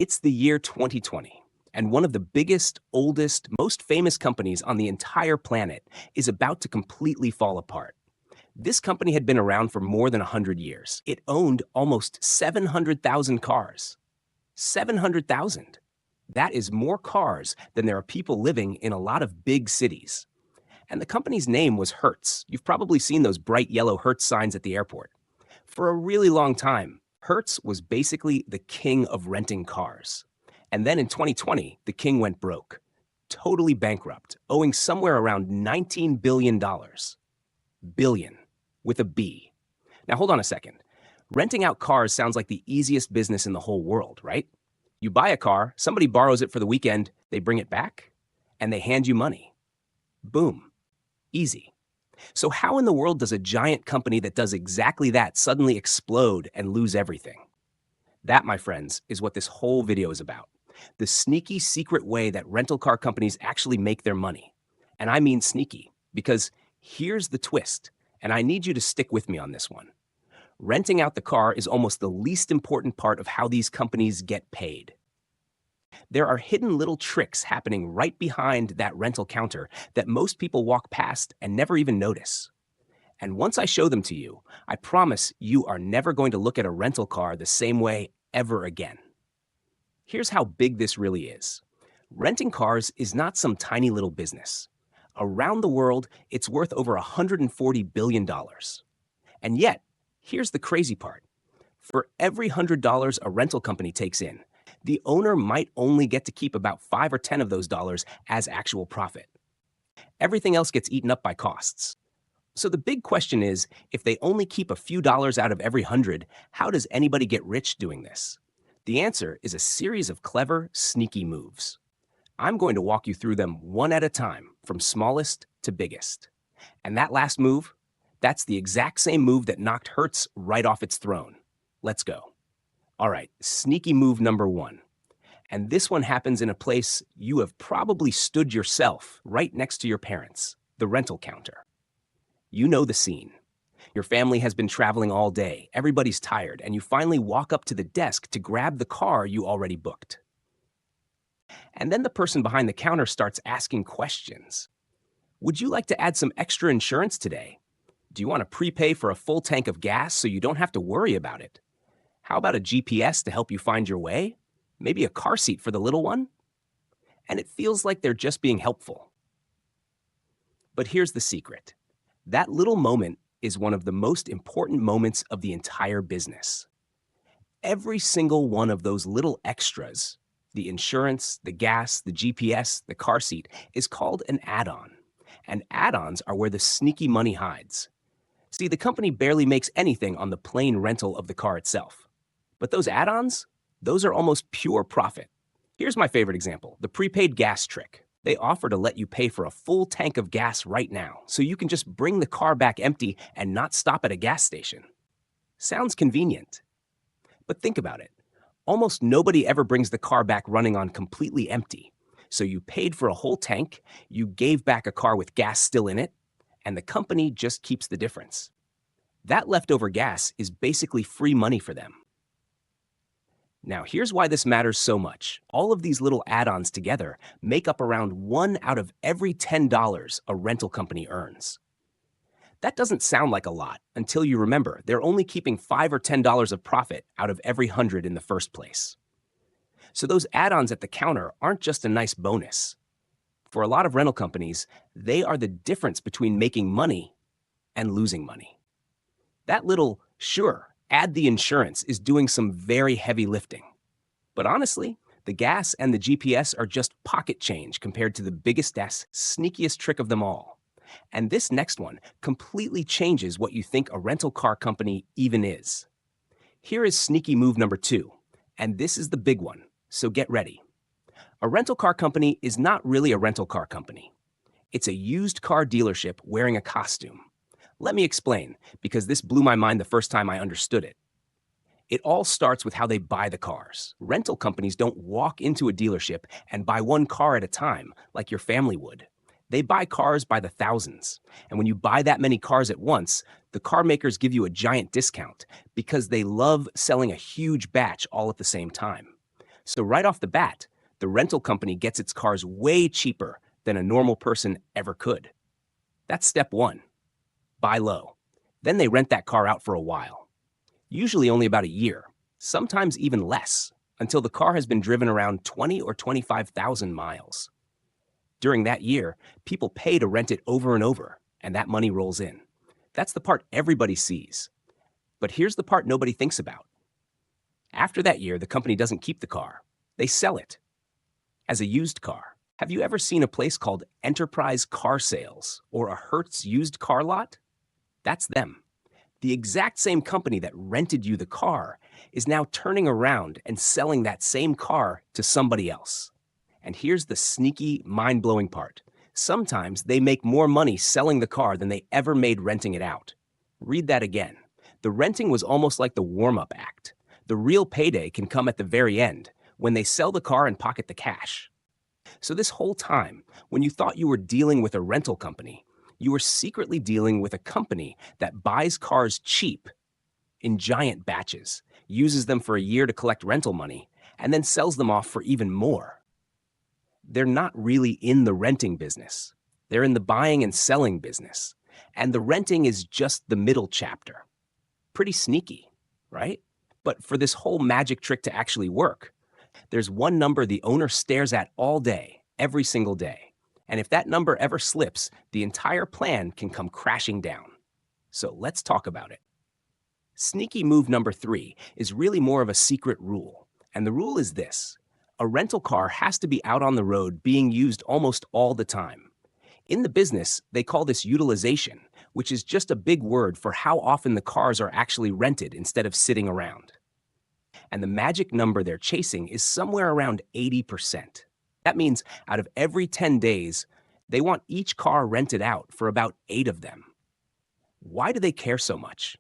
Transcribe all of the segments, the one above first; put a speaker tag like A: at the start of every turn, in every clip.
A: It's the year 2020, and one of the biggest, oldest, most famous companies on the entire planet is about to completely fall apart. This company had been around for more than 100 years. It owned almost 700,000 cars. 700,000. That is more cars than there are people living in a lot of big cities. And the company's name was Hertz. You've probably seen those bright yellow Hertz signs at the airport. For a really long time, Hertz was basically the king of renting cars. And then in 2020, the king went broke, totally bankrupt, owing somewhere around $19 billion. Billion, with a B. Now hold on a second. Renting out cars sounds like the easiest business in the whole world, right? You buy a car, somebody borrows it for the weekend, they bring it back, and they hand you money. Boom. Easy. So how in the world does a giant company that does exactly that suddenly explode and lose everything? That, my friends, is what this whole video is about. The sneaky, secret way that rental car companies actually make their money. And I mean sneaky, because here's the twist, and I need you to stick with me on this one. Renting out the car is almost the least important part of how these companies get paid. There are hidden little tricks happening right behind that rental counter that most people walk past and never even notice. And once I show them to you, I promise you are never going to look at a rental car the same way ever again. Here's how big this really is. Renting cars is not some tiny little business. Around the world, it's worth over $140 billion. And yet, here's the crazy part. For every $100 a rental company takes in, the owner might only get to keep about 5 or 10 of those dollars as actual profit. Everything else gets eaten up by costs. So the big question is, if they only keep a few dollars out of every 100, how does anybody get rich doing this? The answer is a series of clever, sneaky moves. I'm going to walk you through them one at a time, from smallest to biggest. And that last move, that's the exact same move that knocked Hertz right off its throne. Let's go. All right, sneaky move number one. And this one happens in a place you have probably stood yourself, right next to your parents, the rental counter. You know the scene. Your family has been traveling all day, everybody's tired, and you finally walk up to the desk to grab the car you already booked. And then the person behind the counter starts asking questions. Would you like to add some extra insurance today? Do you want to prepay for a full tank of gas so you don't have to worry about it? How about a GPS to help you find your way? Maybe a car seat for the little one? And it feels like they're just being helpful. But here's the secret. That little moment is one of the most important moments of the entire business. Every single one of those little extras, the insurance, the gas, the GPS, the car seat, is called an add-on. And add-ons are where the sneaky money hides. See, the company barely makes anything on the plain rental of the car itself. But those add-ons, those are almost pure profit. Here's my favorite example, the prepaid gas trick. They offer to let you pay for a full tank of gas right now, so you can just bring the car back empty and not stop at a gas station. Sounds convenient. But think about it. Almost nobody ever brings the car back running on completely empty. So you paid for a whole tank, you gave back a car with gas still in it, and the company just keeps the difference. That leftover gas is basically free money for them. Now, here's why this matters so much. All of these little add-ons together make up around 1 out of every $10 a rental company earns. That doesn't sound like a lot until you remember they're only keeping $5 or $10 of profit out of every 100 in the first place. So those add-ons at the counter aren't just a nice bonus. For a lot of rental companies, they are the difference between making money and losing money. That little, sure, add the insurance is doing some very heavy lifting. But honestly, the gas and the GPS are just pocket change compared to the biggest, sneakiest trick of them all. And this next one completely changes what you think a rental car company even is. Here is sneaky move number 2, and this is the big one, so get ready. A rental car company is not really a rental car company. It's a used car dealership wearing a costume. Let me explain, because this blew my mind the first time I understood it. It all starts with how they buy the cars. Rental companies don't walk into a dealership and buy one car at a time, like your family would. They buy cars by the thousands. And when you buy that many cars at once, the car makers give you a giant discount because they love selling a huge batch all at the same time. So right off the bat, the rental company gets its cars way cheaper than a normal person ever could. That's step one. Buy low. Then they rent that car out for a while, usually only about a year, sometimes even less, until the car has been driven around 20 or 25,000 miles. During that year, people pay to rent it over and over, and that money rolls in. That's the part everybody sees. But here's the part nobody thinks about. After that year, the company doesn't keep the car. They sell it as a used car. Have you ever seen a place called Enterprise Car Sales or a Hertz used car lot? That's them. The exact same company that rented you the car is now turning around and selling that same car to somebody else. And here's the sneaky, mind-blowing part. Sometimes they make more money selling the car than they ever made renting it out. Read that again. The renting was almost like the warm-up act. The real payday can come at the very end, when they sell the car and pocket the cash. So this whole time, when you thought you were dealing with a rental company, you were secretly dealing with a company that buys cars cheap in giant batches, uses them for a year to collect rental money, and then sells them off for even more. They're not really in the renting business. They're in the buying and selling business. And the renting is just the middle chapter. Pretty sneaky, right? But for this whole magic trick to actually work, there's one number the owner stares at all day, every single day. And if that number ever slips, the entire plan can come crashing down. So let's talk about it. Sneaky move number 3 is really more of a secret rule. And the rule is this: a rental car has to be out on the road being used almost all the time. In the business, they call this utilization, which is just a big word for how often the cars are actually rented instead of sitting around. And the magic number they're chasing is somewhere around 80%. That means out of every 10 days, they want each car rented out for about 8 of them. Why do they care so much?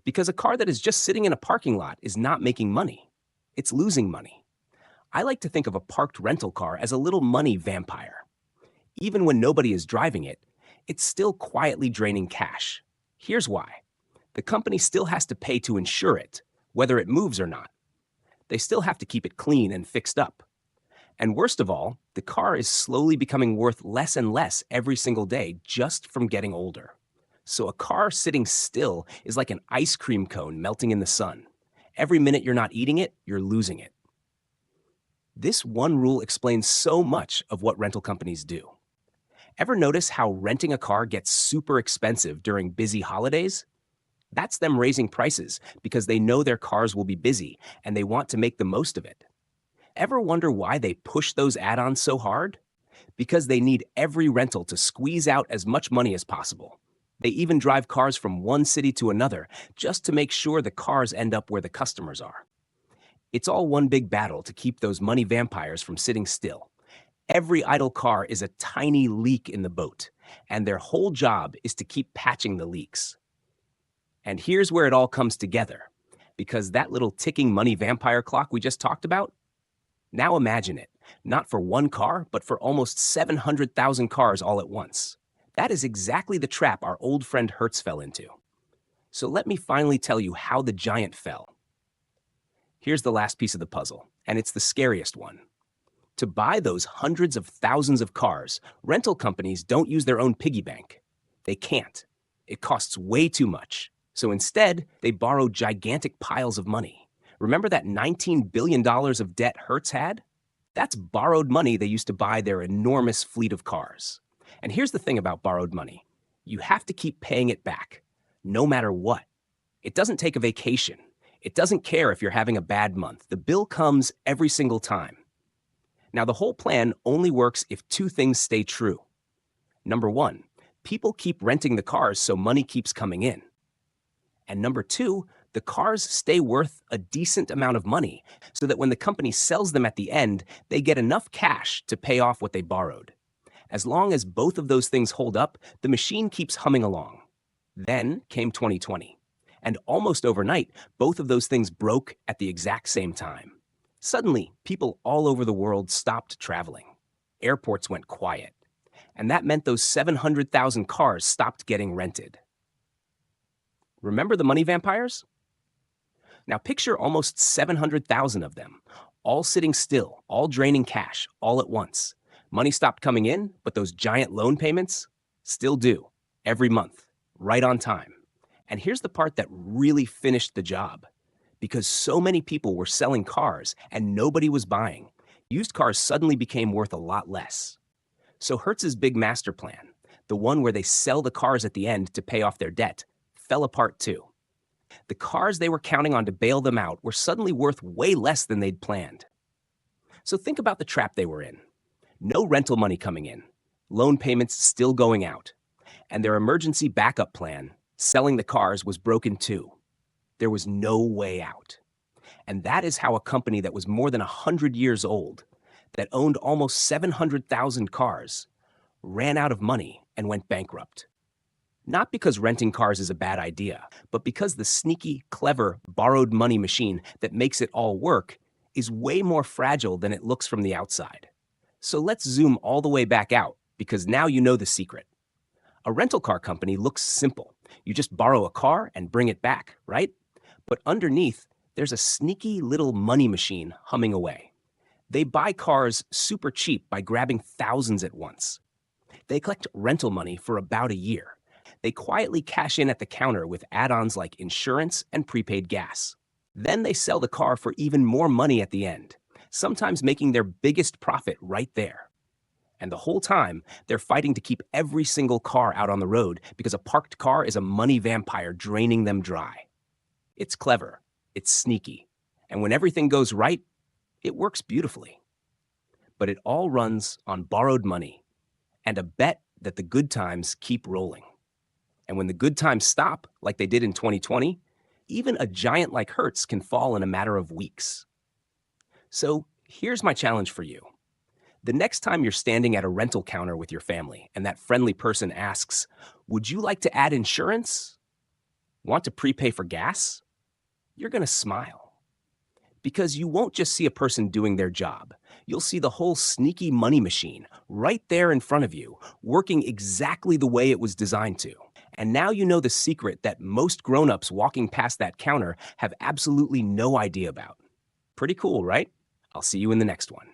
A: Because a car that is just sitting in a parking lot is not making money. It's losing money. I like to think of a parked rental car as a little money vampire. Even when nobody is driving it, it's still quietly draining cash. Here's why. The company still has to pay to insure it, whether it moves or not. They still have to keep it clean and fixed up. And worst of all, the car is slowly becoming worth less and less every single day just from getting older. So a car sitting still is like an ice cream cone melting in the sun. Every minute you're not eating it, you're losing it. This one rule explains so much of what rental companies do. Ever notice how renting a car gets super expensive during busy holidays? That's them raising prices because they know their cars will be busy and they want to make the most of it. Ever wonder why they push those add-ons so hard? Because they need every rental to squeeze out as much money as possible. They even drive cars from one city to another just to make sure the cars end up where the customers are. It's all one big battle to keep those money vampires from sitting still. Every idle car is a tiny leak in the boat, and their whole job is to keep patching the leaks. And here's where it all comes together, because that little ticking money vampire clock we just talked about, now imagine it, not for one car, but for almost 700,000 cars all at once. That is exactly the trap our old friend Hertz fell into. So let me finally tell you how the giant fell. Here's the last piece of the puzzle, and it's the scariest one. To buy those hundreds of thousands of cars, rental companies don't use their own piggy bank. They can't. It costs way too much. So instead, they borrow gigantic piles of money. Remember that $19 billion of debt Hertz had? That's borrowed money they used to buy their enormous fleet of cars. And here's the thing about borrowed money. You have to keep paying it back, no matter what. It doesn't take a vacation. It doesn't care if you're having a bad month. The bill comes every single time. Now, the whole plan only works if 2 things stay true. Number 1, people keep renting the cars so money keeps coming in. And number 2, the cars stay worth a decent amount of money so that when the company sells them at the end, they get enough cash to pay off what they borrowed. As long as both of those things hold up, the machine keeps humming along. Then came 2020. And almost overnight, both of those things broke at the exact same time. Suddenly, people all over the world stopped traveling. Airports went quiet. And that meant those 700,000 cars stopped getting rented. Remember the money vampires? Now picture almost 700,000 of them, all sitting still, all draining cash, all at once. Money stopped coming in, but those giant loan payments still due every month, right on time. And here's the part that really finished the job. Because so many people were selling cars and nobody was buying, used cars suddenly became worth a lot less. So Hertz's big master plan, the one where they sell the cars at the end to pay off their debt, fell apart too. The cars they were counting on to bail them out were suddenly worth way less than they'd planned. So think about the trap they were in. No rental money coming in, loan payments still going out, and their emergency backup plan, selling the cars, was broken too. There was no way out. And that is how a company that was more than 100 years old, that owned almost 700,000 cars, ran out of money and went bankrupt. Not because renting cars is a bad idea, but because the sneaky, clever, borrowed money machine that makes it all work is way more fragile than it looks from the outside. So let's zoom all the way back out, because now you know the secret. A rental car company looks simple. You just borrow a car and bring it back, right? But underneath, there's a sneaky little money machine humming away. They buy cars super cheap by grabbing thousands at once. They collect rental money for about a year. They quietly cash in at the counter with add-ons like insurance and prepaid gas. Then they sell the car for even more money at the end, sometimes making their biggest profit right there. And the whole time, they're fighting to keep every single car out on the road because a parked car is a money vampire draining them dry. It's clever, it's sneaky, and when everything goes right, it works beautifully. But it all runs on borrowed money and a bet that the good times keep rolling. And when the good times stop, like they did in 2020, even a giant like Hertz can fall in a matter of weeks. So here's my challenge for you. The next time you're standing at a rental counter with your family and that friendly person asks, "Would you like to add insurance? Want to prepay for gas?" You're going to smile. Because you won't just see a person doing their job. You'll see the whole sneaky money machine right there in front of you, working exactly the way it was designed to. And now you know the secret that most grown-ups walking past that counter have absolutely no idea about. Pretty cool, right? I'll see you in the next one.